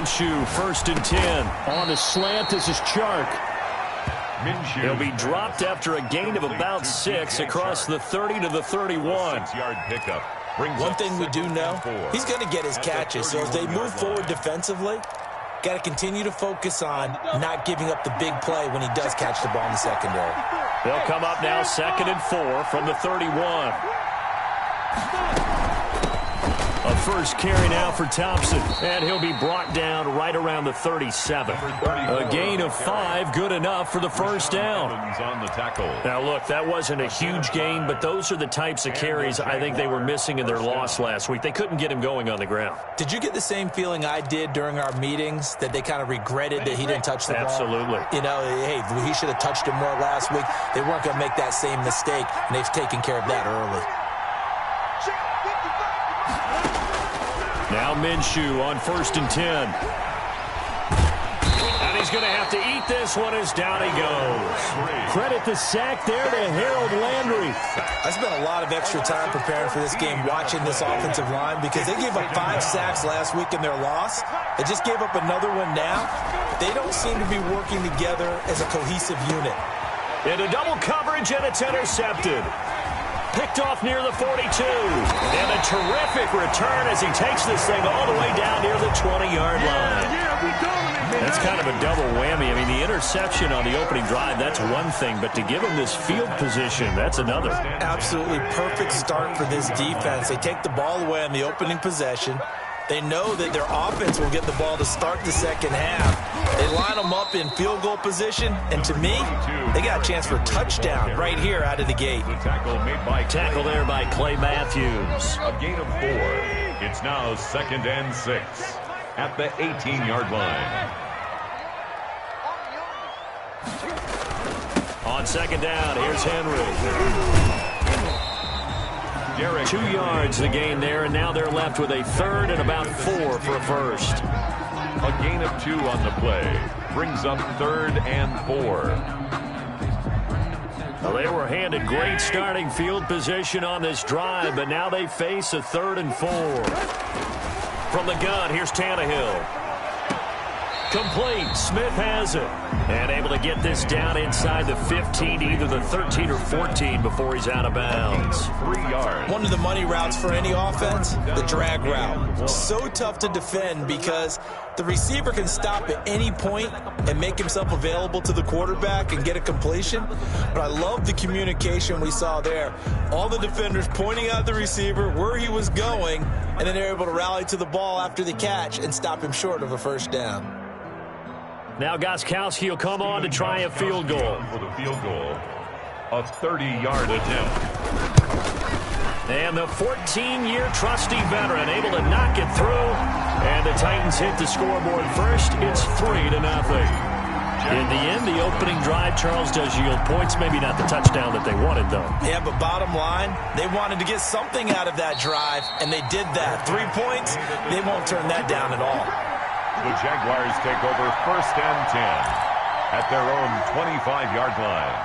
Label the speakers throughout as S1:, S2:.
S1: Minshew, 1st and 10. On the slant, this is Chark. He'll be dropped after a gain of about 6 across the 30 to the 31.
S2: 6-yard pickup.
S3: One thing we do know, he's going to get his catches. So as they move forward defensively, got to continue to focus on not giving up the big play when he does catch the ball in the secondary.
S1: They'll come up now 2nd and 4 from the 31. A first carry now for Thompson, and he'll be brought down right around the 37. A gain of 5, good enough for the first down. Now, look, that wasn't a huge gain, but those are the types of carries I think they were missing in their loss last week. They couldn't get him going on the ground.
S3: Did you get the same feeling I did during our meetings, that they kind of regretted that he didn't touch the ball?
S1: Absolutely.
S3: You know, hey, he should have touched it more last week. They weren't going to make that same mistake, and they've taken care of that early.
S1: Now Minshew on 1st and 10. And he's going to have to eat this one as down he goes. Credit the sack there to Harold Landry.
S3: I spent a lot of extra time preparing for this game, watching this offensive line, because they gave up 5 sacks last week in their loss. They just gave up another one now. They don't seem to be working together as a cohesive unit.
S1: Into double coverage, and it's intercepted. Picked off near the 42. And a terrific return as he takes this thing all the way down near the 20-yard line. That's kind of a double whammy. I mean, the interception on the opening drive, that's one thing. But to give him this field position, that's another.
S3: Absolutely perfect start for this defense. They take the ball away on the opening possession. They know that their offense will get the ball to start the second half. They line them up in field goal position, and to me, they got a chance for a touchdown right here out of the gate.
S1: Tackle there by Clay Matthews.
S2: A gain of 4. It's now 2nd and 6 at the 18-yard line.
S1: On 2nd down, here's Henry. 2 yards the gain there, and now they're left with a 3rd and about 4 for a first.
S2: A gain of 2 on the play. Brings up 3rd and 4.
S1: Well, they were handed great starting field position on this drive, but now they face a 3rd and 4. From the gun, here's Tannehill. Complete. Smith has it. And able to get this down inside the 15, either the 13 or 14 before he's out of bounds.
S2: 3 yards.
S3: One of the money routes for any offense, the drag route. So tough to defend because the receiver can stop at any point and make himself available to the quarterback and get a completion. But I love the communication we saw there. All the defenders pointing out the receiver, where he was going, and then they're able to rally to the ball after the catch and stop him short of a first down.
S1: Now Gostkowski will come on to try a field goal.
S2: For the field goal, a 30-yard attempt.
S1: And the 14-year trusty veteran able to knock it through. And the Titans hit the scoreboard first. It's 3-0. In the end, the opening drive, Charles, does yield points. Maybe not the touchdown that they wanted, though.
S3: Yeah, but bottom line, they wanted to get something out of that drive, and they did that. 3 points, they won't turn that down at all.
S2: The Jaguars take over 1st and 10 at their own 25-yard line.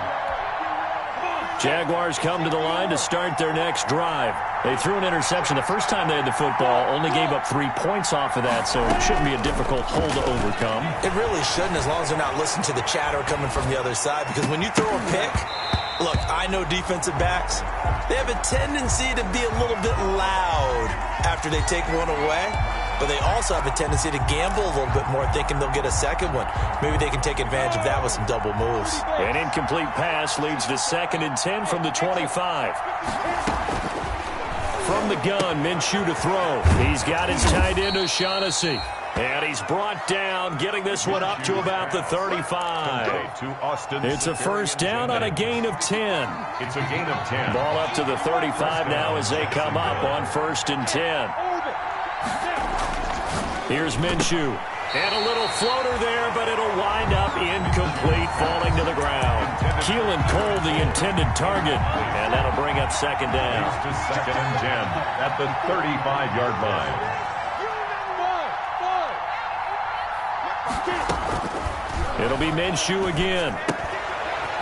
S1: Jaguars come to the line to start their next drive. They threw an interception the first time they had the football, only gave up 3 points off of that, so it shouldn't be a difficult hole to overcome.
S3: It really shouldn't, as long as they're not listening to the chatter coming from the other side, because when you throw a pick, look, I know defensive backs, they have a tendency to be a little bit loud after they take one away. But they also have a tendency to gamble a little bit more, thinking they'll get a second one. Maybe they can take advantage of that with some double moves.
S1: An incomplete pass leads to 2nd and 10 from the 25. From the gun, Minshew to throw. He's got his tight end, O'Shaughnessy. And he's brought down, getting this one up to about the 35. It's a first down on a gain of 10.
S2: It's a gain of 10.
S1: Ball up to the 35 now as they come up on 1st and 10. Here's Minshew. And a little floater there, but it'll wind up incomplete, falling to the ground. Keelan Cole, the intended target. And that'll bring up 2nd down.
S2: To 2nd and 10 at the 35-yard line.
S1: It'll be Minshew again.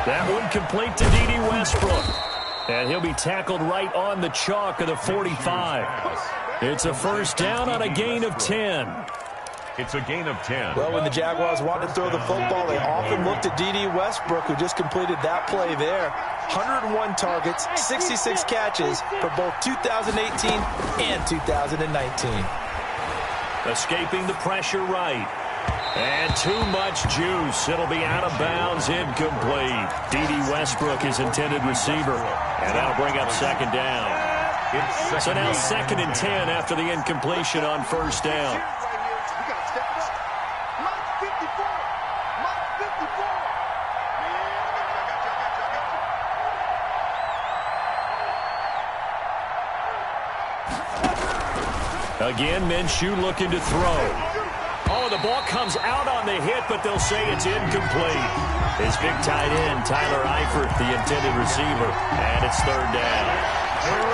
S1: That one complete to D.D. Westbrook. And he'll be tackled right on the chalk of the 45. It's a first down on a gain of 10.
S2: It's a gain of 10.
S3: Well, when the Jaguars want to throw the football, they often look to D.D. Westbrook, who just completed that play there. 101 targets, 66 catches for both 2018 and 2019.
S1: Escaping the pressure right. And too much juice. It'll be out of bounds, incomplete. D.D. Westbrook is intended receiver. And that'll bring up second down. So now 2nd and 10 after the incompletion on first down. Again, Minshew looking to throw. Oh, the ball comes out on the hit, but they'll say it's incomplete. His big tight end, Tyler Eifert, the intended receiver. And it's third down.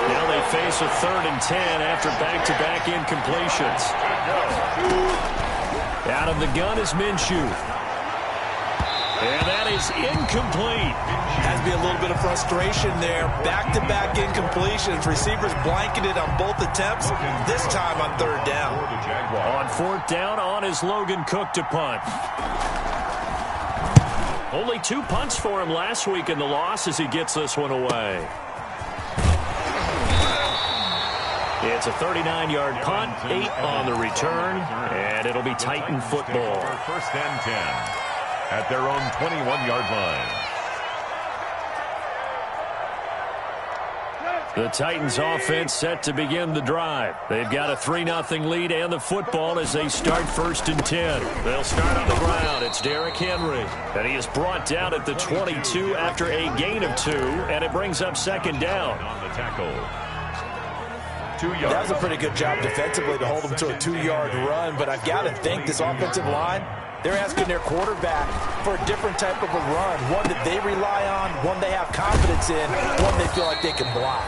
S1: Now they face a 3rd and 10 after back-to-back incompletions. Out of the gun is Minshew. And that is incomplete.
S3: Has to be a little bit of frustration there. Back-to-back incompletions. Receivers blanketed on both attempts, this time on 3rd down.
S1: On 4th down, on is Logan Cook to punt. Only 2 punts for him last week in the loss as he gets this one away. It's a 39-yard punt, 8 on the return, and it'll be Titan football.
S2: 1st and 10 at their own 21-yard line.
S1: The Titans offense set to begin the drive. They've got a 3-0 lead and the football as they start 1st and 10. They'll start on the ground. It's Derrick Henry. And he is brought down at the 22 after a gain of 2, and it brings up 2nd down.
S2: On the tackle. 2 yards.
S3: That was a pretty good job defensively to hold them to a 2-yard run, but I've got to think this offensive line, they're asking their quarterback for a different type of a run, one that they rely on, one they have confidence in, one they feel like they can block.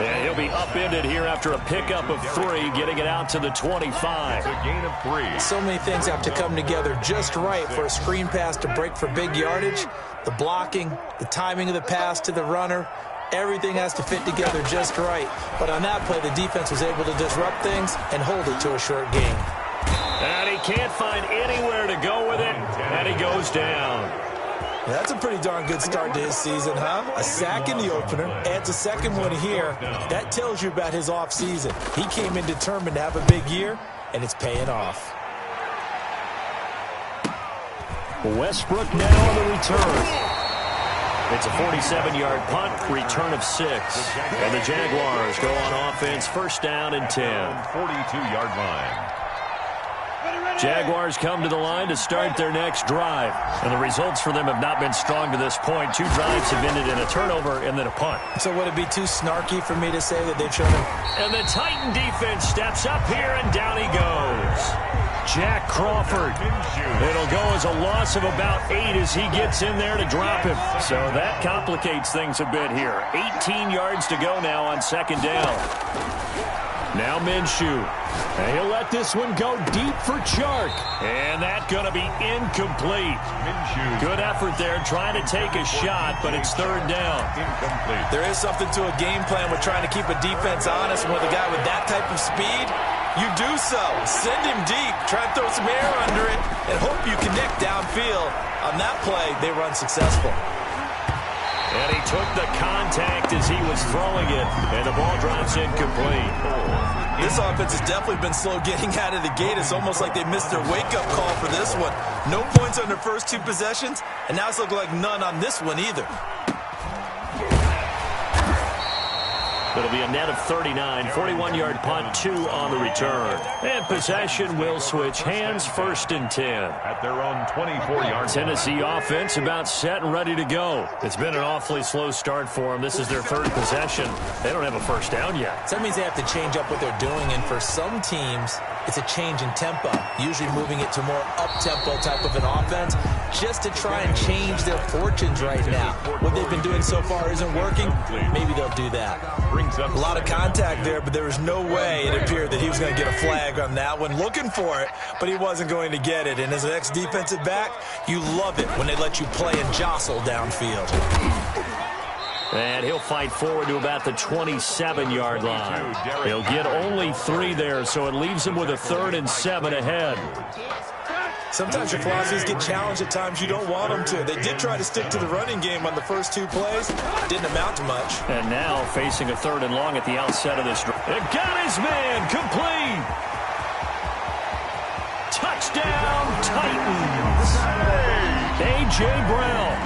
S1: And he'll be upended here after a pickup of 3, getting it out to the 25.
S2: It's a gain of 3.
S3: So many things have to come together just right for a screen pass to break for big yardage. The blocking, the timing of the pass to the runner, everything has to fit together just right. But on that play, the defense was able to disrupt things and hold it to a short gain.
S1: And he can't find anywhere to go with it, and he goes down.
S3: That's a pretty darn good start to his season, huh? A sack in the opener, adds a second one here. That tells you about his offseason. He came in determined to have a big year, and it's paying off.
S1: Westbrook now on the return. It's a 47-yard punt, return of 6. And the Jaguars go on offense, 1st down and 10.
S2: 42-yard line.
S1: Jaguars come to the line to start their next drive. And the results for them have not been strong to this point. 2 drives have ended in a turnover and then a punt.
S3: So would it be too snarky for me to say that they've shown him?
S1: And the Titan defense steps up here, and down he goes. Jack Crawford. It'll go as a loss of about 8 as he gets in there to drop him. So that complicates things a bit here. 18 yards to go now on 2nd down. Now Minshew. And he'll let this one go deep for Chark. And that's going to be incomplete.
S2: Minshew.
S1: Good effort there trying to take a shot, but it's 3rd down.
S2: Incomplete.
S3: There is something to a game plan with trying to keep a defense honest. And with a guy with that type of speed, you do so. Send him deep. Try and throw some air under it and hope you connect downfield. On that play, they run successful.
S1: And he took the contact as he was throwing it, and the ball drops incomplete.
S3: This offense has definitely been slow getting out of the gate. It's almost like they missed their wake-up call for this one. No points on their first 2 possessions, and now it's looking like none on this one either.
S1: It'll be a net of 39, 41-yard punt, 2 on the return. And possession will switch hands, 1st and 10.
S2: At their own 24-yard
S1: Tennessee offense about set and ready to go. It's been an awfully slow start for them. This is their 3rd possession. They don't have a 1st down yet.
S3: So that means they have to change up what they're doing, and for some teams, it's a change in tempo, usually moving it to more up-tempo type of an offense, just to try and change their fortunes right now. What they've been doing so far isn't working. Maybe they'll do that. A lot of contact there, but there was no way it appeared that he was going to get a flag on that one. Looking for it, but he wasn't going to get it. And as an ex-defensive back, you love it when they let you play and jostle downfield.
S1: And he'll fight forward to about the 27-yard line. He'll get only 3 there, so it leaves him with a 3rd and 7 ahead.
S3: Sometimes your philosophies get challenged at times you don't want them to. They did try to stick to the running game on the first 2 plays. Didn't amount to much.
S1: And now facing a 3rd and long at the outset of this drive. It got his man complete. Touchdown, Titans. A.J. Brown,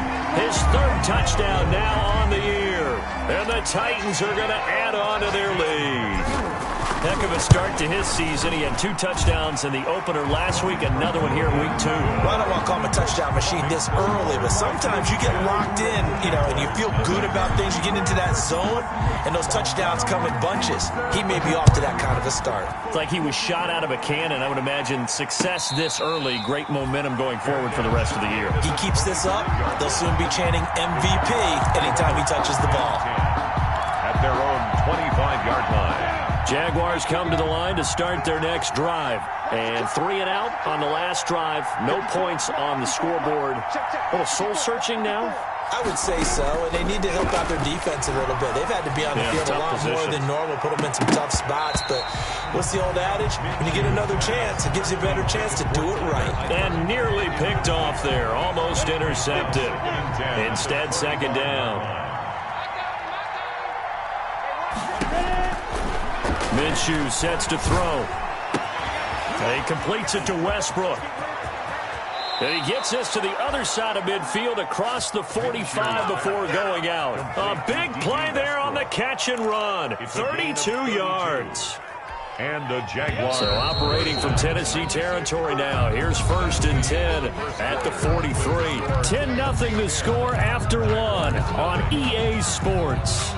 S1: his 3rd touchdown now on the year. And the Titans are going to add on to their lead. Heck of a start to his season. He had 2 touchdowns in the opener last week, another one here in week 2.
S3: Well, I don't want to call him a touchdown machine this early, but sometimes you get locked in, and you feel good about things. You get into that zone, and those touchdowns come in bunches. He may be off to that kind of a start.
S1: It's like he was shot out of a cannon. I would imagine success this early, great momentum going forward for the rest of the year.
S3: He keeps this up, they'll soon be chanting MVP anytime he touches the ball.
S2: At their own 25-yard line.
S1: Jaguars come to the line to start their next drive. And 3 and out on the last drive. No points on the scoreboard. A little soul-searching now?
S3: I would say so, and they need to help out their defense a little bit. They've had to be on the field a lot more than normal, put them in some tough spots. But what's the old adage? When you get another chance, it gives you a better chance to do it right.
S1: And nearly picked off there. Almost intercepted. Instead, 2nd down. Minshew sets to throw. He completes it to Westbrook. And he gets this to the other side of midfield across the 45 before going out. A big play there on the catch and run. 32 yards.
S2: And the Jaguars.
S1: So operating from Tennessee territory now. Here's 1st and 10 at the 43. 10-0 the score after 1 on EA Sports.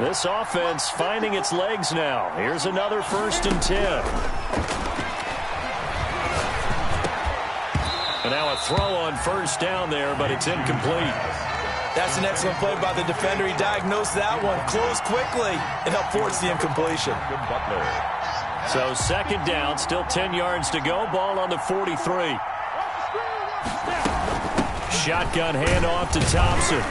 S1: This offense finding its legs now. Here's another 1st and 10. And now a throw on 1st down there, but it's incomplete.
S3: That's an excellent play by the defender. He diagnosed that one, closed quickly, and helped force the incompletion.
S1: So 2nd down, still 10 yards to go. Ball on the 43. Shotgun handoff to Thompson.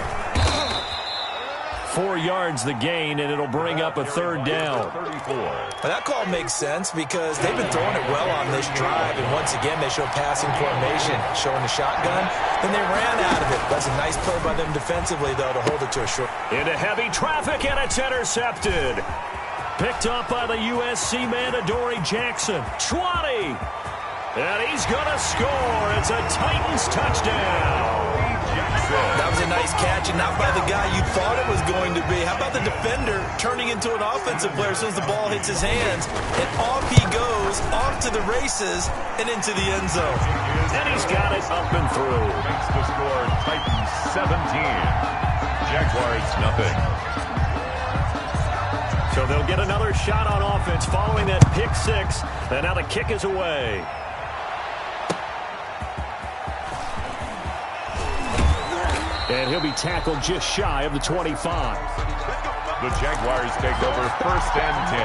S1: 4 yards the gain, and it'll bring up a 3rd down.
S3: Well, that call makes sense because they've been throwing it well on this drive, and once again they show passing formation, showing the shotgun. Then they ran out of it. That's a nice play by them defensively, though, to hold it to a short.
S1: Into heavy traffic, and it's intercepted. Picked up by the USC man, Adoree Jackson. 20. And he's going to score. It's a Titans touchdown.
S3: That was a nice catch, and not by the guy you thought it was going to be. How about the defender turning into an offensive player as soon as the ball hits his hands, and off he goes, off to the races, and into the end zone.
S1: And he's got it up and through.
S2: Makes the score Titans 17. Jaguars nothing.
S1: So they'll get another shot on offense following that pick 6, and now the kick is away. And he'll be tackled just shy of the 25.
S2: The Jaguars take over 1st and 10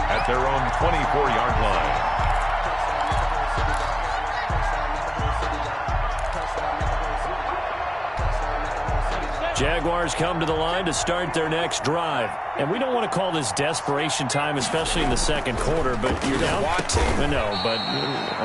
S2: at their own 24-yard line.
S1: Jaguars come to the line to start their next drive. And we don't want to call this desperation time, especially in the 2nd quarter, but you're down. No, but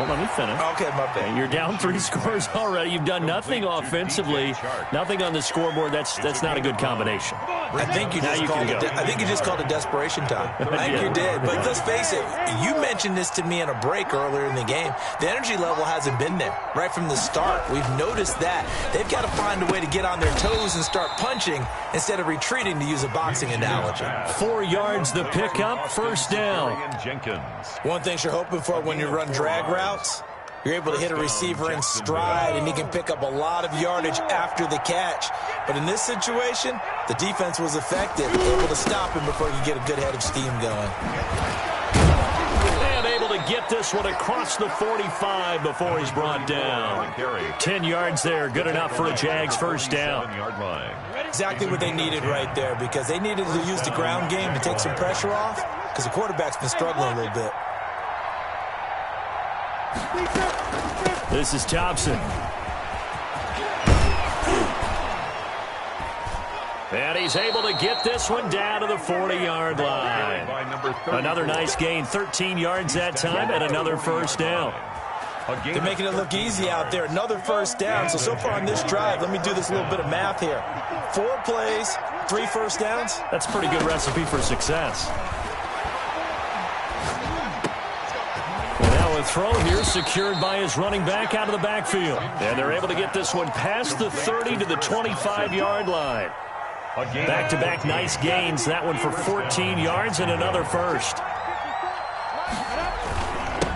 S1: let me finish.
S3: Okay, my bad.
S1: You're down 3 scores already. You've done nothing offensively, nothing on the scoreboard. That's not a good combination.
S3: I think you just called it desperation time. I think you did. But let's face it, you mentioned this to me in a break earlier in the game. The energy level hasn't been there right from the start. We've noticed that. They've got to find a way to get on their toes and start punching instead of retreating, to use a boxing analogy.
S1: 4 yards the pickup, 1st down.
S3: One thing you're hoping for when you run drag routes, you're able to hit a receiver in stride, and he can pick up a lot of yardage after the catch. But in this situation, the defense was effective, able to stop him before he could get a good head of steam going.
S1: And able to get this one across the 45 before he's brought down. 10 yards there, good enough for a Jags 1st down.
S3: Exactly what they needed right there, because they needed to use the ground game to take some pressure off, because the quarterback's been struggling a little bit.
S1: This is Thompson. And he's able to get this one down to the 40-yard line. Another nice gain, 13 yards that time, and another first down.
S3: They're making it look easy out there. Another first down. So far on this drive, let me do this little bit of math here. 4 plays, 3 first downs.
S1: That's a pretty good recipe for success. And now a throw here secured by his running back out of the backfield. And they're able to get this one past the 30 to the 25-yard line. Back-to-back nice gains. That one for 14 yards and another first.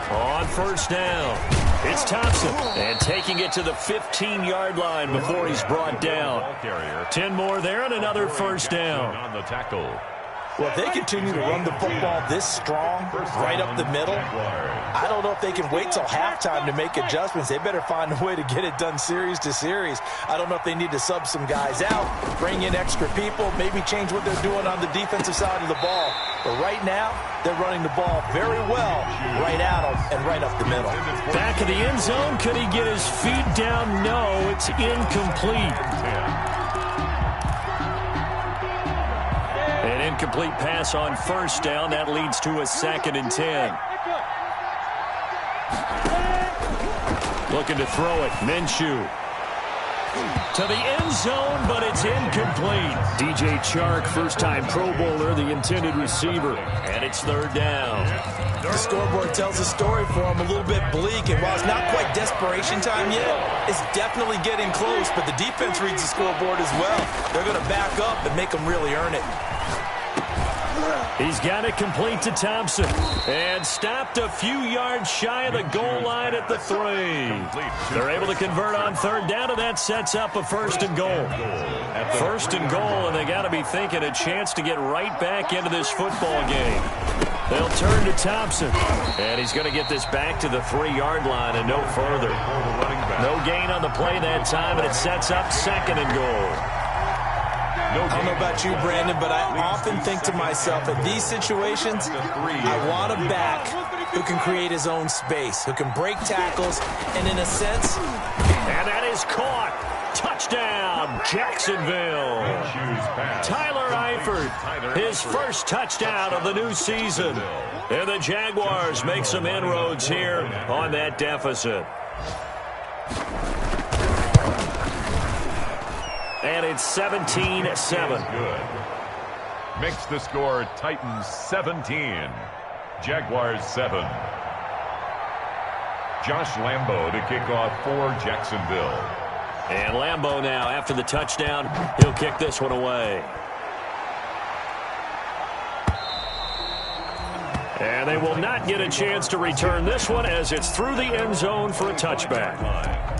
S1: On first down, it's Thompson. And taking it to the 15-yard line before he's brought down. 10 more there and another first down.
S2: On the tackle.
S3: Well, if they continue to run the football this strong, right up the middle, I don't know if they can wait till halftime to make adjustments. They better find a way to get it done series to series. I don't know if they need to sub some guys out, bring in extra people, maybe change what they're doing on the defensive side of the ball. But right now, they're running the ball very well right at them and right up the middle.
S1: Back of the end zone. Could he get his feet down? No, it's incomplete. An incomplete pass on first down. That leads to a 2nd and 10. Looking to throw it. Minshew. To the end zone, but it's incomplete. DJ Chark, first-time Pro Bowler, the intended receiver. And it's 3rd down.
S3: The scoreboard tells a story for him, a little bit bleak. And while it's not quite desperation time yet, it's definitely getting close. But the defense reads the scoreboard as well. They're going to back up and make them really earn it.
S1: He's got it complete to Thompson. And stopped a few yards shy of the goal line at the 3. They're able to convert on 3rd down, and that sets up a 1st and goal. 1st and goal, and they got to be thinking a chance to get right back into this football game. They'll turn to Thompson. And he's going to get this back to the 3-yard line and no further. No gain on the play that time, and it sets up 2nd and goal.
S3: I don't know about you, Brandon, but I often think to myself, in these situations, I want a back who can create his own space, who can break tackles, and in a sense...
S1: And that is caught. Touchdown, Jacksonville. Tyler Eifert, his first touchdown of the new season. And the Jaguars make some inroads here on that deficit. And it's 17-7.
S2: Good. Makes the score Titans 17, Jaguars 7. Josh Lambo to kick off for Jacksonville.
S1: And Lambo now, after the touchdown, he'll kick this one away. And they will not get a chance to return this one as it's through the end zone for a touchback.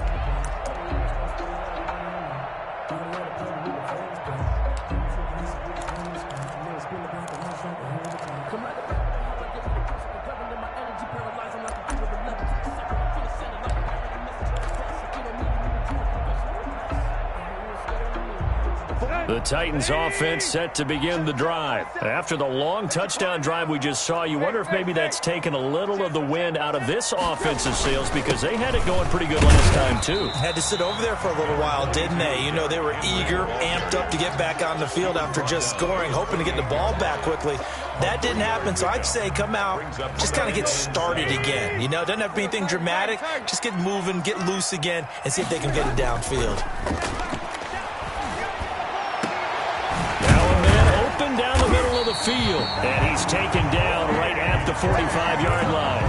S1: The Titans offense set to begin the drive. After the long touchdown drive we just saw, you wonder if maybe that's taken a little of the wind out of this offensive sails because they had it going pretty good last time too.
S3: Had to sit over there for a little while, didn't they? You know, they were eager, amped up to get back on the field after just scoring, hoping to get the ball back quickly. That didn't happen, so I'd say come out, just kind of get started again. You know, doesn't have to be anything dramatic. Just get moving, get loose again, and see if they can get it downfield.
S1: Down the middle of the field, and he's taken down right at the 45-yard line.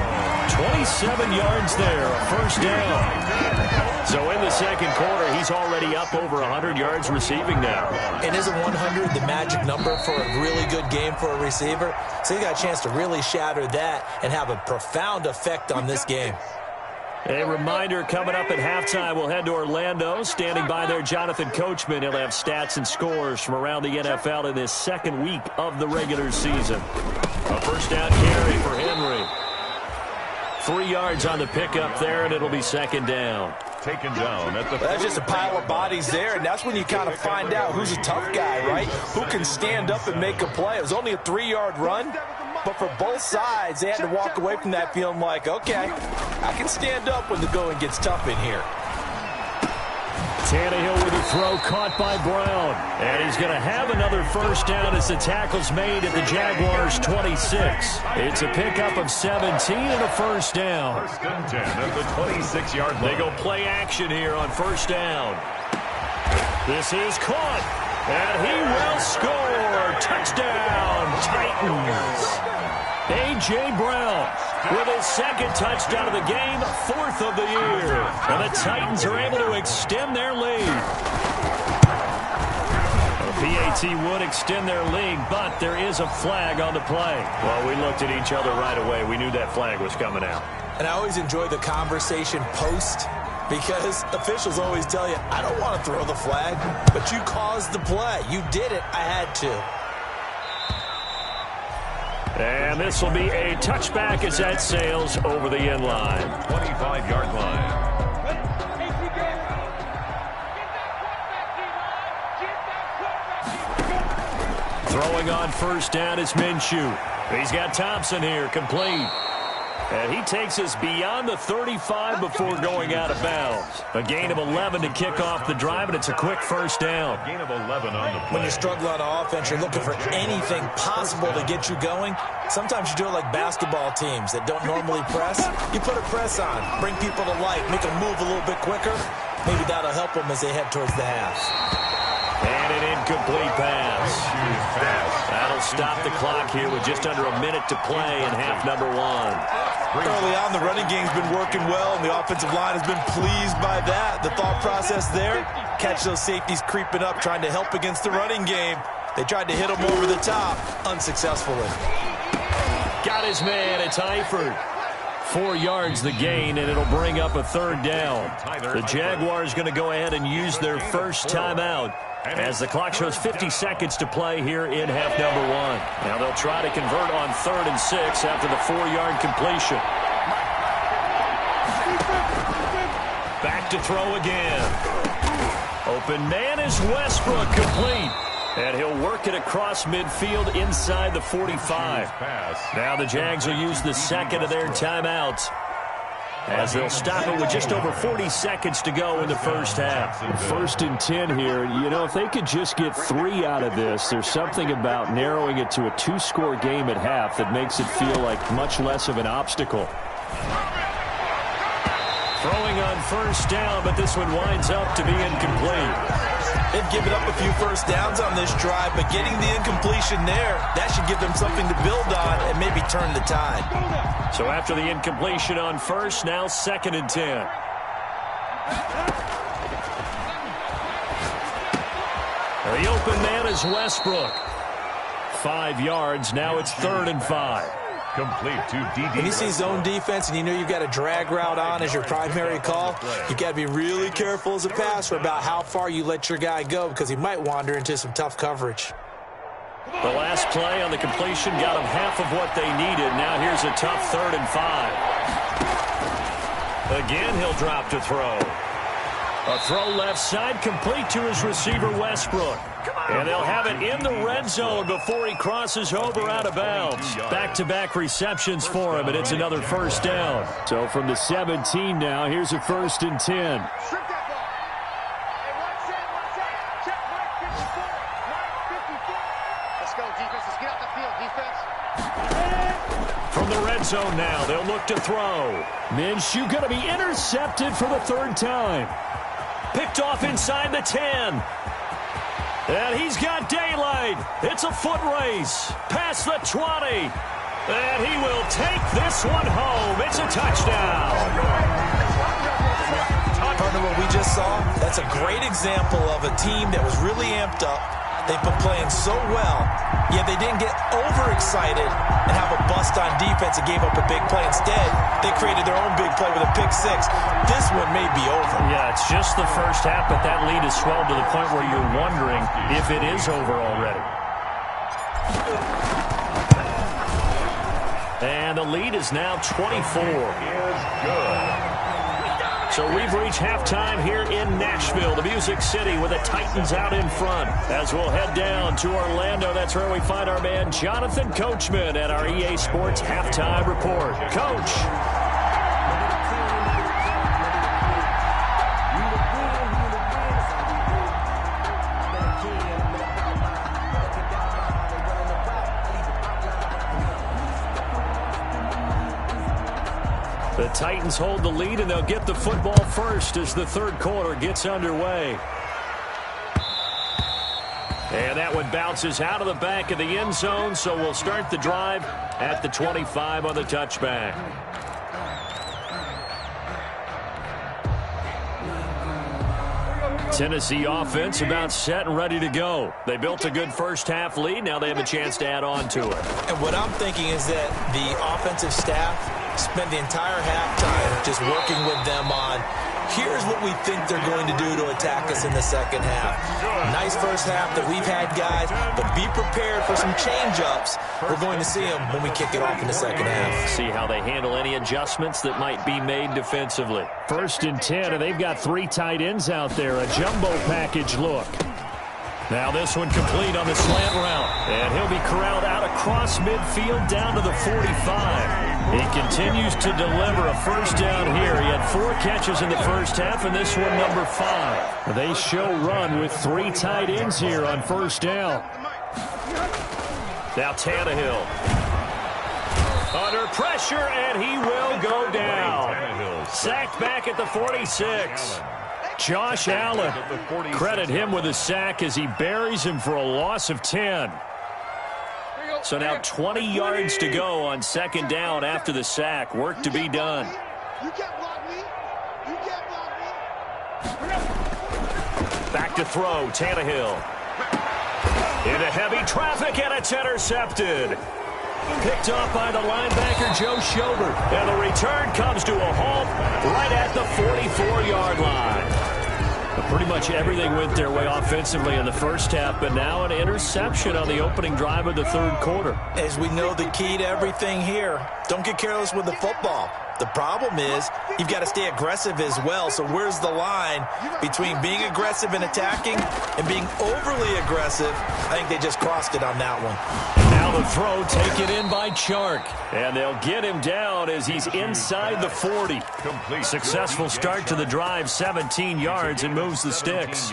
S1: 27 yards there, a first down. So in the second quarter, he's already up over 100 yards receiving now.
S3: And isn't 100 the magic number for a really good game for a receiver? So he got a chance to really shatter that and have a profound effect on this game.
S1: A reminder, coming up at halftime, we'll head to Orlando. Standing by there, Jonathan Coachman. He'll have stats and scores from around the NFL in this second week of the regular season. A first down carry for Henry. 3 yards on the pickup there, and it'll be second down.
S2: Taken down at the...
S3: That's just a pile of bodies there, and that's when you kind of find out who's a tough guy, right? Who can stand up and make a play. It was only a 3-yard run. But for both sides, they had to walk away from that feeling like, okay, I can stand up when the going gets tough in here.
S1: Tannehill with a throw caught by Brown. And he's going to have another first down as the tackle's made at the Jaguars' 26. It's a pickup of 17 and a first down.
S2: First and 10 at the 26-yard line.
S1: They go play action here on first down. This is caught. And he will score. Touchdown, Titans. A.J. Brown with his second touchdown of the game, fourth of the year. And the Titans are able to extend their lead. The PAT would extend their lead, but there is a flag on the play. Well, we looked at each other right away. We knew that flag was coming out.
S3: And I always enjoy the conversation post, because officials always tell you, I don't want to throw the flag, but you caused the play. You did it. I had to.
S1: And this will be a touchback as that sails over the end line.
S2: 25-yard line.
S1: Throwing on first down is Minshew. He's got Thompson here, complete. And he takes us beyond the 35 before going out of bounds. A gain of 11 to kick off the drive, and it's a quick first down.
S2: A gain of 11 on the play.
S3: When you struggle on offense, you're looking for anything possible to get you going. Sometimes you do it like basketball teams that don't normally press. You put a press on, bring people to life, make them move a little bit quicker. Maybe that'll help them as they head towards the half.
S1: And an incomplete pass. That'll stop the clock here with just under a minute to play in half number one.
S3: Early on, the running game's been working well, and the offensive line has been pleased by that. The thought process there, catch those safeties creeping up, trying to help against the running game. They tried to hit them over the top, unsuccessfully.
S1: Got his man, it's Eifert. 4 yards the gain, and it'll bring up a third down. The Jaguars going to go ahead and use their first timeout as the clock shows 50 seconds to play here in half number one. Now they'll try to convert on 3rd and 6 after the 4-yard completion. Back to throw again. Open man is Westbrook, complete. And he'll work it across midfield inside the 45. Now the Jags will use the second of their timeouts as they'll stop it with just over 40 seconds to go in the first half. 1st and 10 here. You know, if they could just get 3 out of this, there's something about narrowing it to a 2-score game at half that makes it feel like much less of an obstacle. Throwing on first down, but this one winds up to be incomplete.
S3: They've given up a few first downs on this drive, but getting the incompletion there, that should give them something to build on and maybe turn the tide.
S1: So after the incompletion on first, now 2nd and 10. The open man is Westbrook. 5 yards, now it's 3rd and 5.
S2: Complete to DD.
S3: When you see zone defense and you know you've got a drag route on as your primary call, you got to be really careful as a passer about how far you let your guy go because he might wander into some tough coverage.
S1: The last play on the completion got them half of what they needed. Now here's a tough 3rd and 5. Again, he'll drop to throw. A throw left side, complete to his receiver, Westbrook. And they'll have it in the red zone before he crosses over out of bounds. Back-to-back receptions for him, and it's another first down. So from the 17 now, here's a 1st and 10. From the red zone now, they'll look to throw. Minshew going to be intercepted for the 3rd time. Picked off inside the 10. And he's got daylight. It's a foot race. Past the 20. And he will take this one home. It's a touchdown.
S3: Partner, what we just saw, that's a great example of a team that was really amped up. They've been playing so well, yet they didn't get overexcited and have a bust on defense and gave up a big play. Instead, they created their own big play with a pick 6. This one may be over.
S1: Yeah, it's just the first half, but that lead has swelled to the point where you're wondering if it is over already. And the lead is now 24. So we've reached halftime here in Nashville, the Music City, with the Titans out in front. As we'll head down to Orlando, that's where we find our man Jonathan Coachman at our EA Sports Halftime Report. Coach. Titans hold the lead, and they'll get the football first as the third quarter gets underway. And that one bounces out of the back of the end zone, so we'll start the drive at the 25 on the touchback. Tennessee offense about set and ready to go. They built a good first-half lead. Now they have a chance to add on to it.
S3: And what I'm thinking is that the offensive staff spent the entire halftime just working with them on, here's what we think they're going to do to attack us in the second half. Nice first half that we've had, guys, but be prepared for some change-ups. We're going to see them when we kick it off in the second half.
S1: See how they handle any adjustments that might be made defensively. 1st and 10, and they've got 3 tight ends out there. A jumbo package look. Now this one complete on the slant route. And he'll be corralled out across midfield down to the 45. He continues to deliver a first down here. He had 4 catches in the first half, and this one number 5. They show run with 3 tight ends here on first down. Now Tannehill. Under pressure, and he will go down. Sacked back at the 46. Josh Allen, credit him with a sack as he buries him for a loss of 10. So now 20 yards to go on second down after the sack. Work to be done. Back to throw, Tannehill. Into heavy traffic, and it's intercepted. Picked off by the linebacker, Joe Schobert. And the return comes to a halt right at the 44-yard line. But pretty much everything went their way offensively in the first half, but now an interception on the opening drive of the third quarter.
S3: As we know, the key to everything here, don't get careless with the football. The problem is you've got to stay aggressive as well. So where's the line between being aggressive and attacking and being overly aggressive? I think they just crossed it on that one.
S1: Now the throw taken in by Chark. And they'll get him down as he's inside the 40. Successful start to the drive, 17 yards, and moves the sticks.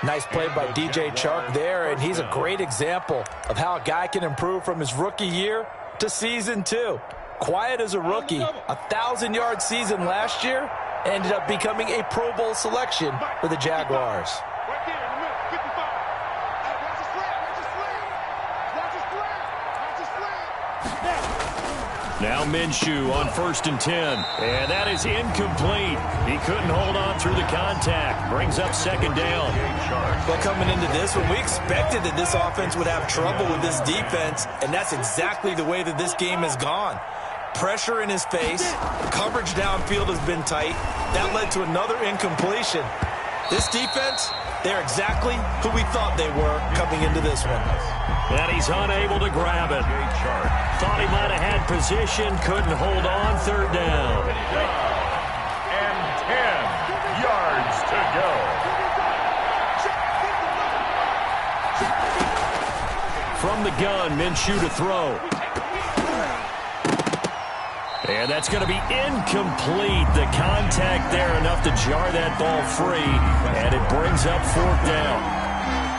S3: Nice play by DJ Chark there, and he's a great example of how a guy can improve from his rookie year to season 2. Quiet as a rookie, 1,000-yard season last year, ended up becoming a Pro Bowl selection for the Jaguars.
S1: Now Minshew on 1st and 10. And that is incomplete. He couldn't hold on through the contact. Brings up second down.
S3: Well, coming into this one, we expected that this offense would have trouble with this defense, and that's exactly the way that this game has gone. Pressure in his face. Coverage downfield has been tight. That led to another incompletion. This defense, they're exactly who we thought they were coming into this one.
S1: And he's unable to grab it. Thought he might have had position, couldn't hold on, third down.
S2: And 10 yards to go.
S1: From the gun, Minshew to throw. And that's going to be incomplete. The contact there enough to jar that ball free, and it brings up 4th down.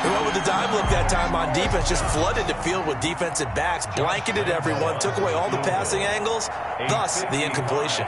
S3: He went with the dive look that time on defense, just flooded the field with defensive backs, blanketed everyone, took away all the passing angles, thus the incompletion.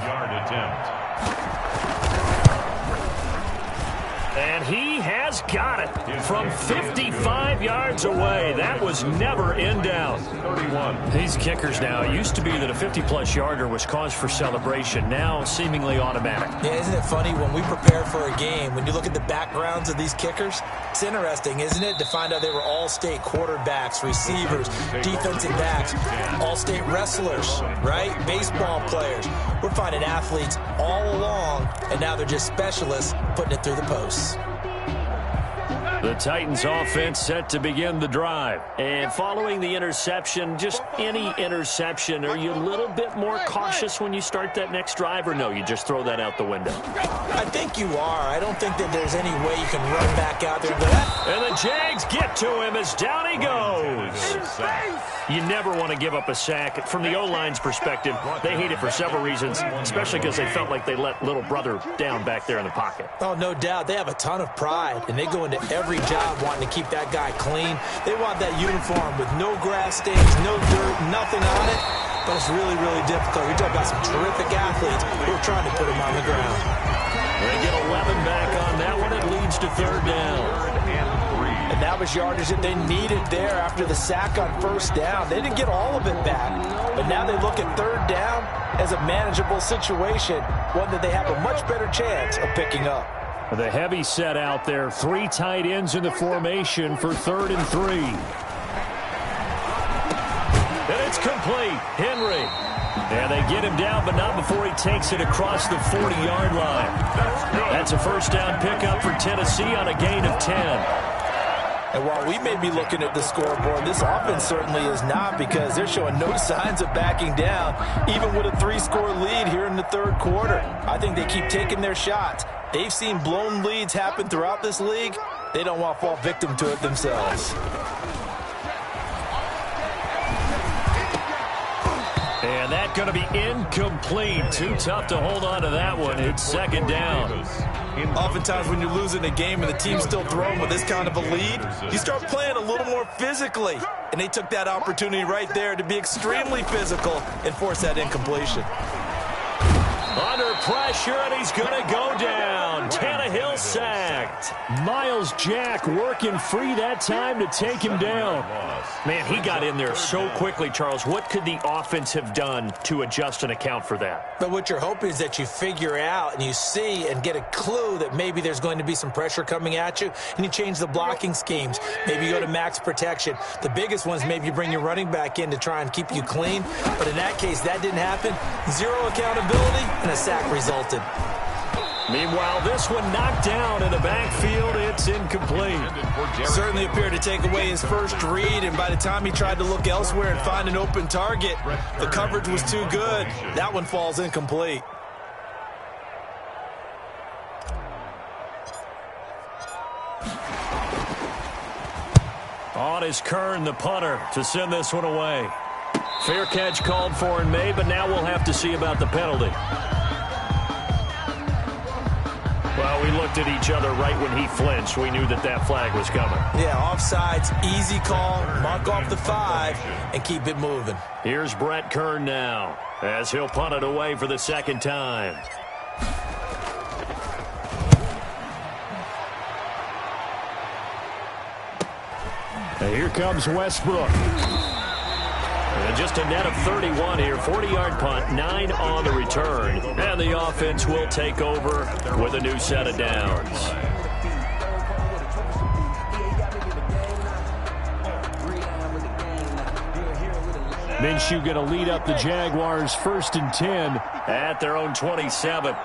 S1: And he has got it from 55 yards away. That was never in doubt. 31. These kickers now, it used to be that a 50-plus yarder was cause for celebration. Now seemingly automatic.
S3: Yeah, isn't it funny when we prepare for a game, when you look at the backgrounds of these kickers, it's interesting, isn't it, to find out they were all-state quarterbacks, receivers, defensive backs, all-state wrestlers, right? Baseball players. We're finding athletes all along, and now they're just specialists putting it through the posts.
S1: The Titans offense set to begin the drive. And following the interception, just any interception, are you a little bit more cautious when you start that next drive, or no, you just throw that out the window?
S3: I think you are. I don't think that there's any way you can run back out there and go,
S1: and the Jags get to him as down he goes. You never want to give up a sack. From the O-line's perspective, they hate it for several reasons, especially because they felt like they let little brother down back there in the pocket.
S3: Oh, no doubt. They have a ton of pride, and they go into every job wanting to keep that guy clean. They want that uniform with no grass stains, no dirt, nothing on it. but it's really, really difficult. You're talking about some terrific athletes who are trying to put him on the ground.
S1: They get 11 back on that one. It leads to third down.
S3: And that was yardage that they needed there after the sack on first down. They didn't get all of it back, but now they look at third down as a manageable situation, one that they have a much better chance of picking up.
S1: The heavy set out there. 3 tight ends in the formation for 3rd and 3. And it's complete. Henry. And they get him down, but not before he takes it across the 40-yard line. That's a first down pickup for Tennessee on a gain of 10.
S3: And while we may be looking at the scoreboard, this offense certainly is not, because they're showing no signs of backing down, even with a 3-score lead here in the third quarter. I think they keep taking their shots. They've seen blown leads happen throughout this league. They don't want to fall victim to it themselves.
S1: And that's going to be incomplete. Too tough to hold on to that one. It's second down.
S3: Oftentimes when you're losing a game and the team's still throwing with this kind of a lead, you start playing a little more physically. And they took that opportunity right there to be extremely physical and force that incompletion.
S1: Under pressure, and he's going to go down. Tannehill sacked. Miles Jack working free that time to take him down. Man, he got in there so quickly, Charles. What could the offense have done to adjust and account for that?
S3: But what you're hoping is that you figure out and you see and get a clue that maybe there's going to be some pressure coming at you, and you change the blocking schemes. Maybe you go to max protection. The biggest one is maybe you bring your running back in to try and keep you clean. But in that case, that didn't happen. Zero accountability, and a sack resulted.
S1: Meanwhile, this one knocked down in the backfield. It's incomplete.
S3: Certainly appeared to take away his first read, and by the time he tried to look elsewhere and find an open target, the coverage was too good. That one falls incomplete.
S1: On is Kern, the punter, to send this one away. Fair catch called for and made, but now we'll have to see about the penalty. Well, we looked at each other right when he flinched. We knew that that flag was coming.
S3: Yeah, offsides, easy call, mark off the 5, and keep it moving.
S1: Here's Brett Kern now, as he'll punt it away for the second time. And here comes Westbrook. And just a net of 31 here. 40-yard punt, 9 on the return. And the offense will take over with a new set of downs. Minshew going to lead up the Jaguars 1st and 10 at their own 27.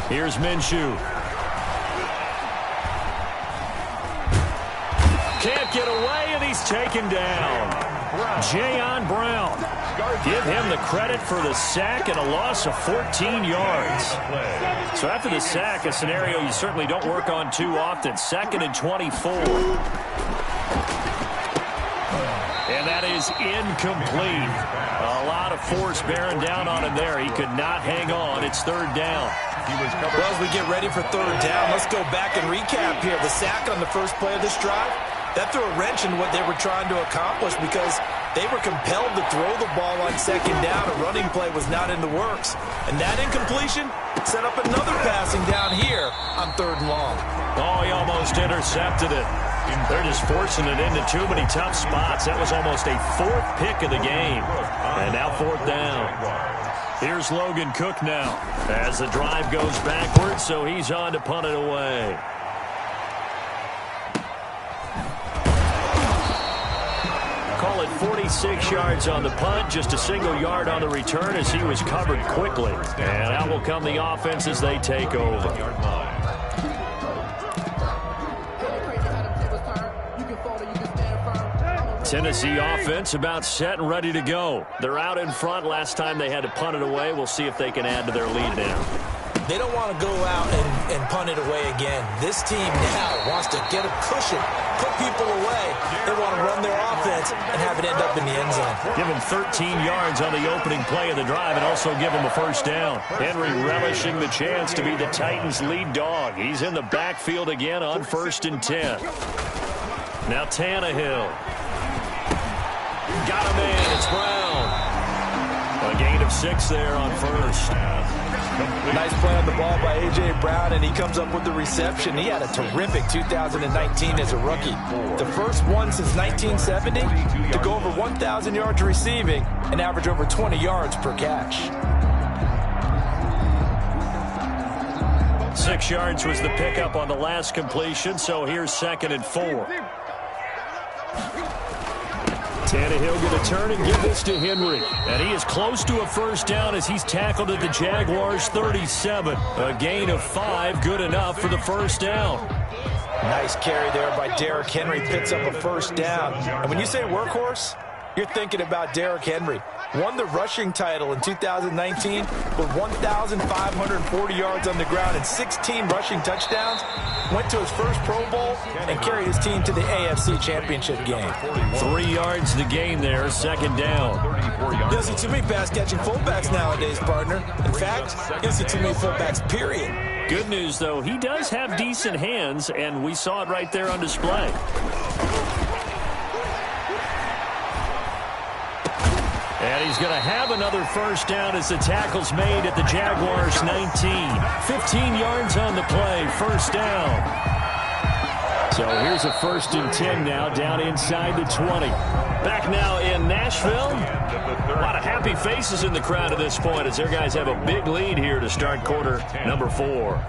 S1: Here's Minshew. Can't get away, and he's taken down. Jayon Brown. Give him the credit for the sack and a loss of 14 yards. So after the sack, a scenario you certainly don't work on too often. 2nd and 24. And that is incomplete. A lot of force bearing down on him there. He could not hang on. It's 3rd down.
S3: Well, as we get ready for 3rd down, let's go back and recap here. The sack on the first play of this drive, that threw a wrench in what they were trying to accomplish because they were compelled to throw the ball on 2nd down. A running play was not in the works. And that incompletion set up another passing down here on 3rd and long.
S1: Oh, he almost intercepted it. They're just forcing it into too many tough spots. That was almost a 4th pick of the game. And now 4th down. Here's Logan Cook now as the drive goes backwards, so he's on to punt it away. Call it 46 yards on the punt, just a single yard on the return as he was covered quickly. And out will come the offense as they take over. Tennessee offense about set and ready to go. They're out in front. Last time they had to punt it away. We'll see if they can add to their lead now.
S3: They don't want to go out and punt it away again. This team now wants to get a cushion put people away. They want to run their offense and have it end up in the end zone.
S1: Give him 13 yards on the opening play of the drive and also give him a first down. Henry relishing the chance to be the Titans' lead dog. He's in the backfield again on 1st and 10. Now Tannehill. Got him in. It's Brown. A gain of 6 there on first.
S3: Nice play on the ball by A.J. Brown, and he comes up with the reception. He had a terrific 2019 as a rookie. The first one since 1970 to go over 1,000 yards receiving and average over 20 yards per catch.
S1: 6 yards was the pickup on the last completion, so here's 2nd and 4. Tannehill going to turn and give this to Henry. And he is close to a first down as he's tackled at the Jaguars' 37. A gain of 5, good enough for the first down.
S3: Nice carry there by Derrick Henry. Picks up a first down. And when you say workhorse, you're thinking about Derrick Henry. Won the rushing title in 2019 with 1,540 yards on the ground and 16 rushing touchdowns. Went to his first Pro Bowl and carried his team to the AFC Championship game.
S1: 3 yards the gain there, 2nd down.
S3: You don't see too many pass-catching fullbacks nowadays, partner. In fact, you don't see too many fullbacks, period.
S1: Good news, though, he does have decent hands, and we saw it right there on display. And he's going to have another first down as the tackle's made at the Jaguars' 19. 15 yards on the play, first down. So here's a 1st and 10 now, down inside the 20. Back now in Nashville. A lot of happy faces in the crowd at this point as their guys have a big lead here to start quarter number 4.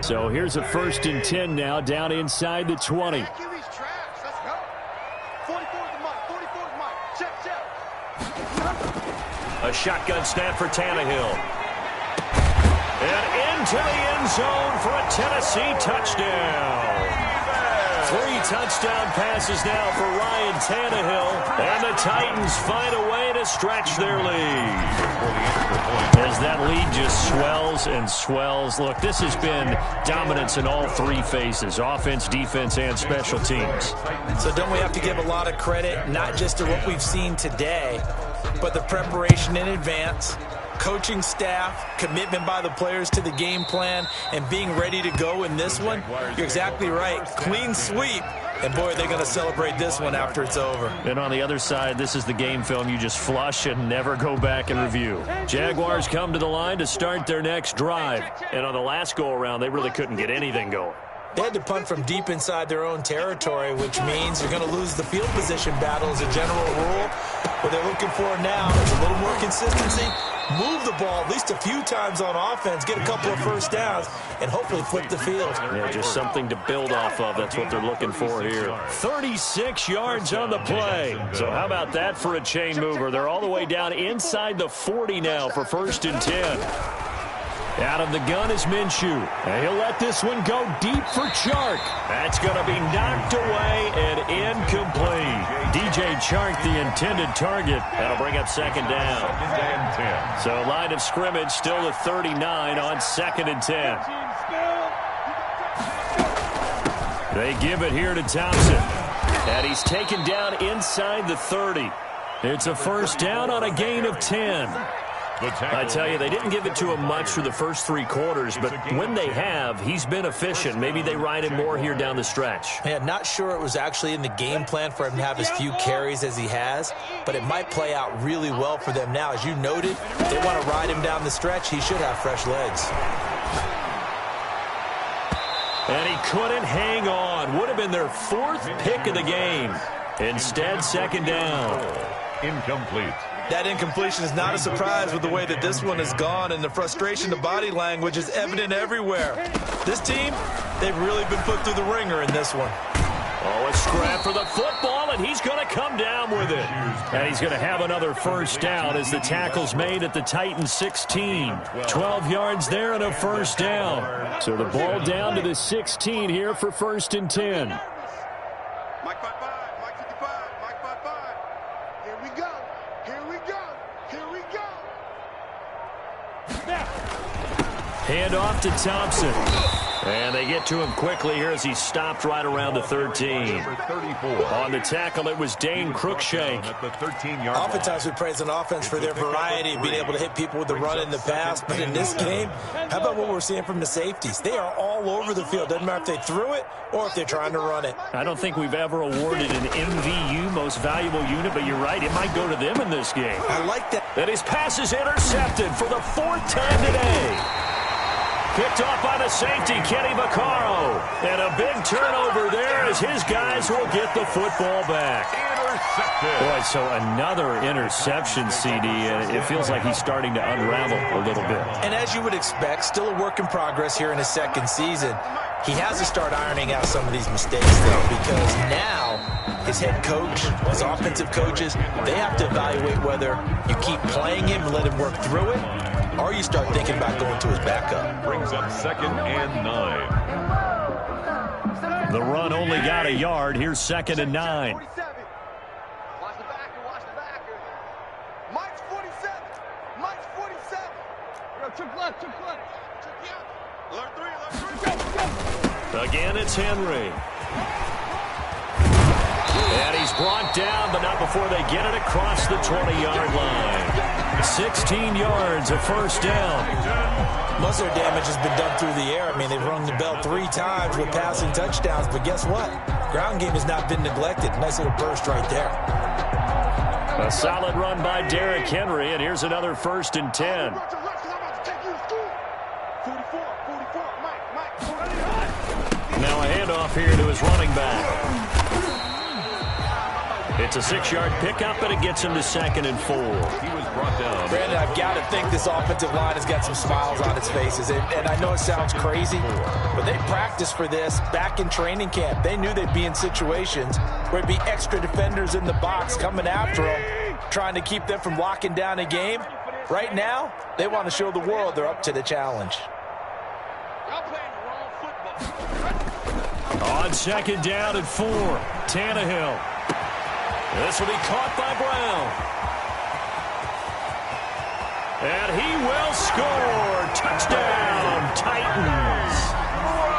S1: So here's a 1st and 10 now, down inside the 20. A shotgun snap for Tannehill. And into the end zone for a Tennessee touchdown. 3 touchdown passes now for Ryan Tannehill. And the Titans find a way to stretch their lead. As that lead just swells and swells. Look, this has been dominance in all 3 phases, offense, defense, and special teams.
S3: So don't we have to give a lot of credit, not just to what we've seen today, but the preparation in advance, coaching staff, commitment by the players to the game plan, and being ready to go in this one? You're exactly right. Clean sweep. And, boy, they're going to celebrate this one after it's over.
S1: And on the other side, this is the game film you just flush and never go back and review. Jaguars come to the line to start their next drive. And on the last go-around, they really couldn't get anything going.
S3: They had to punt from deep inside their own territory, which means you're going to lose the field position battle as a general rule. What they're looking for now is a little more consistency, move the ball at least a few times on offense, get a couple of first downs, and hopefully flip the field.
S1: Yeah, just something to build off of. That's what they're looking for here. 36 yards on the play. So how about that for a chain mover? They're all the way down inside the 40 now for 1st and 10. Out of the gun is Minshew. And he'll let this one go deep for Chark. That's going to be knocked away and incomplete. DJ Chark, the intended target. That'll bring up 2nd down. So line of scrimmage still at 39 on 2nd and 10. They give it here to Thompson. And he's taken down inside the 30. It's a first down on a gain of 10. I tell you, they didn't give it to him much for the first 3 quarters, but when they have, he's been efficient. Maybe they ride him more here down the stretch.
S3: Man, not sure it was actually in the game plan for him to have as few carries as he has, but it might play out really well for them now. As you noted, if they want to ride him down the stretch, he should have fresh legs.
S1: And he couldn't hang on. Would have been their 4th pick of the game. Instead, 2nd down.
S2: Incomplete.
S3: That incompletion is not a surprise with the way that this one has gone, and the frustration, the body language is evident everywhere. This team, they've really been put through the ringer in this one.
S1: Oh, a scrap for the football, and he's going to come down with it. And he's going to have another first down as the tackle's made at the Titans' 16. 12 yards there and a first down. So the ball down to the 16 here for 1st and 10.
S4: Mike 55, Mike 55, Mike 55. Here we go. Here we go. Here we go.
S1: Hand off to Thompson. And they get to him quickly here as he stopped right around the 13. On the tackle, it was Dane Cruikshank.
S3: Oftentimes we praise an offense for their variety of being able to hit people with the run in the pass. But in this game, how about what we're seeing from the safeties? They are all over the field. Doesn't matter if they threw it or if they're trying to run it.
S1: I don't think we've ever awarded an MVU, most valuable unit, but you're right. It might go to them in this game.
S3: I like that.
S1: And his pass is intercepted for the 4th time today. Picked off by the safety, Kenny Vaccaro. And a big turnover there as his guys will get the football back. Intercepted. Boy, so another interception, CD, and it feels like he's starting to unravel a little bit.
S3: And as you would expect, still a work in progress here in his second season. He has to start ironing out some of these mistakes, though, because now his head coach, his offensive coaches, they have to evaluate whether you keep playing him and let him work through it, or you start thinking about going to his backup.
S2: Brings up 2nd and 9.
S1: The run only got a yard. Here's 2nd and 9.
S4: Watch the backer, watch the backer. Mike's 47. Mike's 47. Yo, took left. Alert 3.
S1: Again, it's Henry. And he's brought down, but not before they get it across the 20-yard line. 16 yards, a first down.
S3: Most of their damage has been done through the air. I mean, they've rung the bell 3 times with passing touchdowns, but guess what? Ground game has not been neglected. Nice little burst right there.
S1: A solid run by Derrick Henry, and here's another 1st and 10. Now a handoff here to his running back. It's a 6-yard pickup, and it gets him to 2nd and 4.
S2: He was brought down.
S3: Brandon, I've got to think this offensive line has got some smiles on its faces. And I know it sounds crazy, but they practiced for this back in training camp. They knew they'd be in situations where it'd be extra defenders in the box coming after them, trying to keep them from locking down a game. Right now, they want to show the world they're up to the challenge.
S1: On 2nd down and 4, Tannehill. This will be caught by Brown. And he will score. Touchdown, Titans.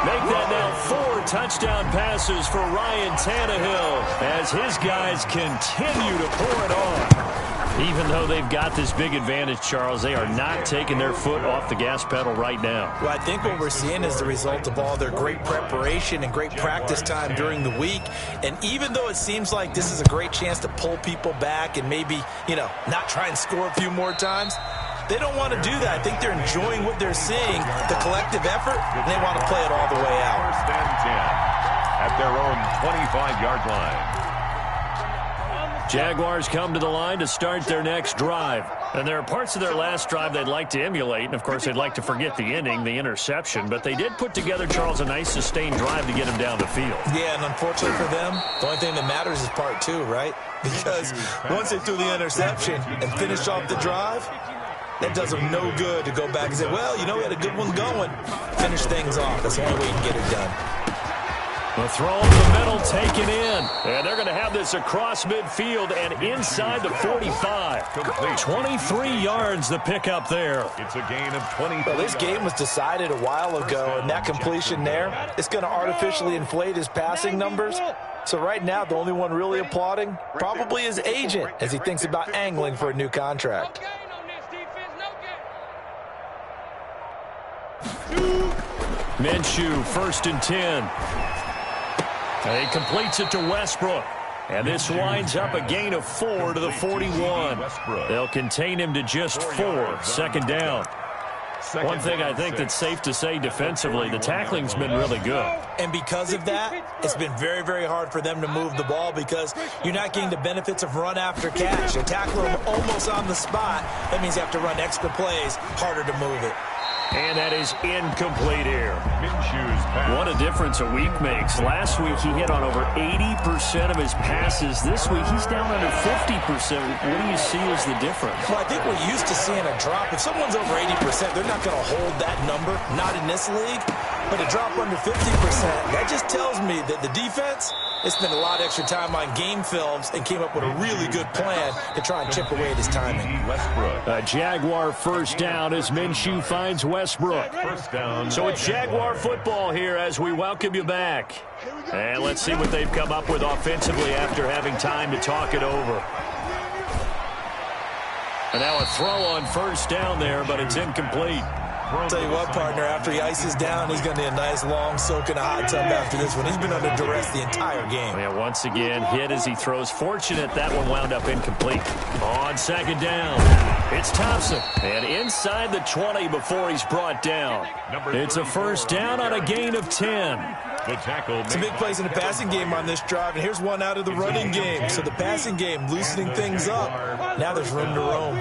S1: Make that now 4 touchdown passes for Ryan Tannehill as his guys continue to pour it on. Even though they've got this big advantage, Charles, they are not taking their foot off the gas pedal right now.
S3: Well, I think what we're seeing is the result of all their great preparation and great practice time during the week. And even though it seems like this is a great chance to pull people back and maybe, not try and score a few more times, they don't want to do that. I think they're enjoying what they're seeing, the collective effort, and they want to play it all the way out.
S2: 1st and 10 at their own 25-yard line.
S1: Jaguars come to the line to start their next drive. And there are parts of their last drive they'd like to emulate. And, of course, they'd like to forget the ending, the interception. But they did put together, Charles, a nice sustained drive to get him down the field.
S3: Yeah, and unfortunately for them, the only thing that matters is part 2, right? Because once they threw the interception and finished off the drive, that does them no good to go back and say, well, we had a good one going. Finish things off. That's the only way you can get it done.
S1: The throw to the middle taken in. And they're going to have this across midfield and inside the 45. 23 yards the pickup there.
S2: It's a gain of 20.
S3: Well, this game was decided a while ago, and that completion there, it's going to artificially inflate his passing numbers. So right now, the only one really applauding probably his agent as he thinks about angling for a new contract.
S1: Minshew, 1st and 10. He completes it to Westbrook. And this winds up a gain of 4 to the 41. They'll contain him to just 4. 2nd down. One thing I think that's safe to say defensively, the tackling's been really good.
S3: And because of that, it's been very, very hard for them to move the ball because you're not getting the benefits of run after catch. You tackle them almost on the spot. That means you have to run extra plays, harder to move it.
S1: And that is incomplete here.
S2: Minshew's pass.
S1: What a difference a week makes. Last week he hit on over 80% of his passes. This week he's down under 50%. What do you see as the difference?
S3: Well, I think we're used to seeing a drop. If someone's over 80%, they're not going to hold that number, not in this league. But a drop under 50%, that just tells me that the defense, They spent a lot of extra time on game films and came up with a really good plan to try and chip away at his timing.
S1: A Jaguar first down as Minshew finds Westbrook.
S2: First down.
S1: So it's Jaguar football here as we welcome you back. And let's see what they've come up with offensively after having time to talk it over. And now a throw on first down there, but it's incomplete.
S3: I'll tell you what, partner, after he ices down, he's going to need a nice long soak in a hot tub after this one. He's been under duress the entire game.
S1: Yeah, once again, hit as he throws. Fortunate that one wound up incomplete. On second down, it's Thompson. And inside the 20 before he's brought down. It's a first down on a gain of 10.
S2: The tackle.
S3: Some big plays in the passing game on this drive, and here's one out of the running game. So the passing game loosening things up. Now there's room to roam.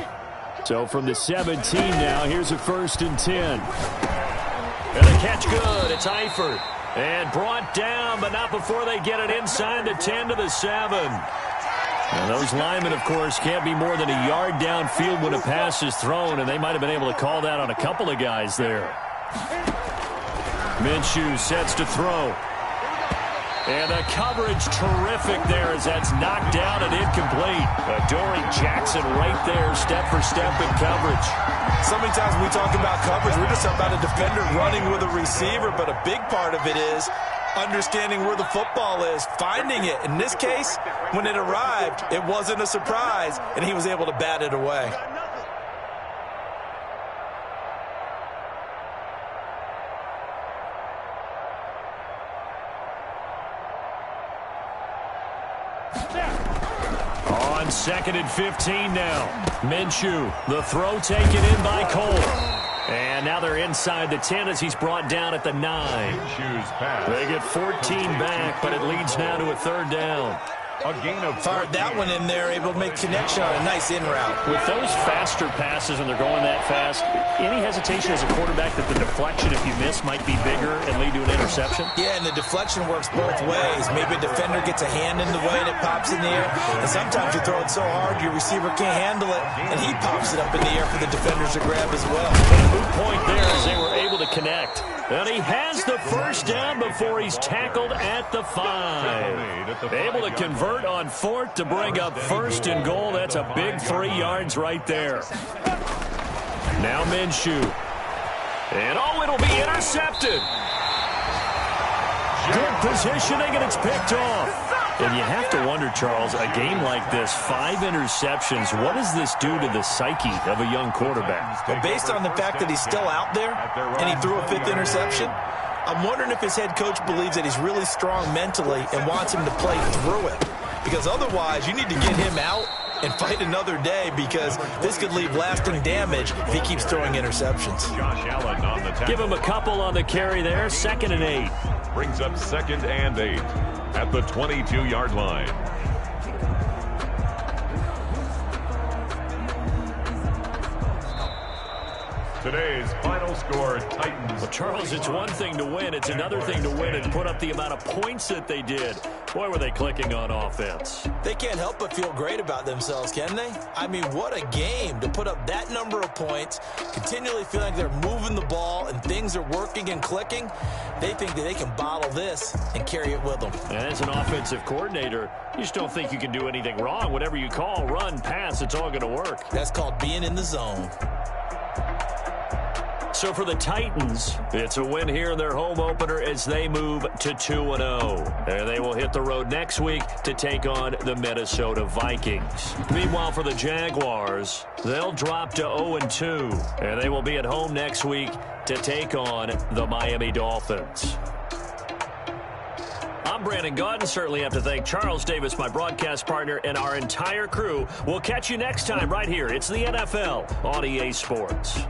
S1: So from the 17 now, here's a first and 10. And the catch good. It's Eifert. And brought down, but not before they get it inside the 10 to the 7. And those linemen, of course, can't be more than a yard downfield when a pass is thrown, and they might have been able to call that on a couple of guys there. Minshew sets to throw. And the coverage terrific there as that's knocked down and incomplete. Adoree Jackson right there, step for step in coverage.
S3: So many times when we talk about coverage, we're just about a defender running with a receiver, but a big part of it is understanding where the football is, finding it. In this case, when it arrived, it wasn't a surprise, and he was able to bat it away.
S1: On second and 15 now. Minshew, the throw taken in by Cole. And now they're inside the 10 as he's brought down at the 9. They get 14 back, but it leads now to a third down.
S2: A gain of
S3: fired that one in there, able to make connection on a nice in route.
S1: With those faster passes and they're going that fast, any hesitation as a quarterback that the deflection, if you miss, might be bigger and lead to an interception?
S3: Yeah, and the deflection works both ways. Maybe a defender gets a hand in the way and it pops in the air, and sometimes you throw it so hard your receiver can't handle it, and he pops it up in the air for the defenders to grab as well.
S1: And a moot point there as they were able to connect. And he has the first down before he's tackled at the 5. Able to convert on fourth to bring up first and goal. That's a big 3 yards right there. Now Minshew. And it'll be intercepted. Good positioning, and it's picked off. And you have to wonder, Charles, a game like this, 5 interceptions, what does this do to the psyche of a young quarterback?
S3: Well, based on the fact that he's still out there and he threw a 5th interception, I'm wondering if his head coach believes that he's really strong mentally and wants him to play through it. Because otherwise, you need to get him out and fight another day, because this could leave lasting damage if he keeps throwing interceptions.
S2: Josh Allen on the tackle.
S1: Give him a couple on the carry there, 2nd and 8.
S2: Brings up 2nd and 8 at the 22-yard line. Today's final score, Titans.
S1: Well, Charles, it's one thing to win. It's another thing to win and put up the amount of points that they did. Boy, were they clicking on offense.
S3: They can't help but feel great about themselves, can they? I mean, what a game to put up that number of points, continually feeling like they're moving the ball and things are working and clicking. They think that they can bottle this and carry it with them.
S1: And as an offensive coordinator, you just don't think you can do anything wrong. Whatever you call, run, pass, it's all going to work.
S3: That's called being in the zone.
S1: So for the Titans, it's a win here in their home opener as they move to 2-0. And they will hit the road next week to take on the Minnesota Vikings. Meanwhile, for the Jaguars, they'll drop to 0-2. And they will be at home next week to take on the Miami Dolphins. I'm Brandon Gaudin. Certainly have to thank Charles Davis, my broadcast partner, and our entire crew. We'll catch you next time right here. It's the NFL on EA Sports.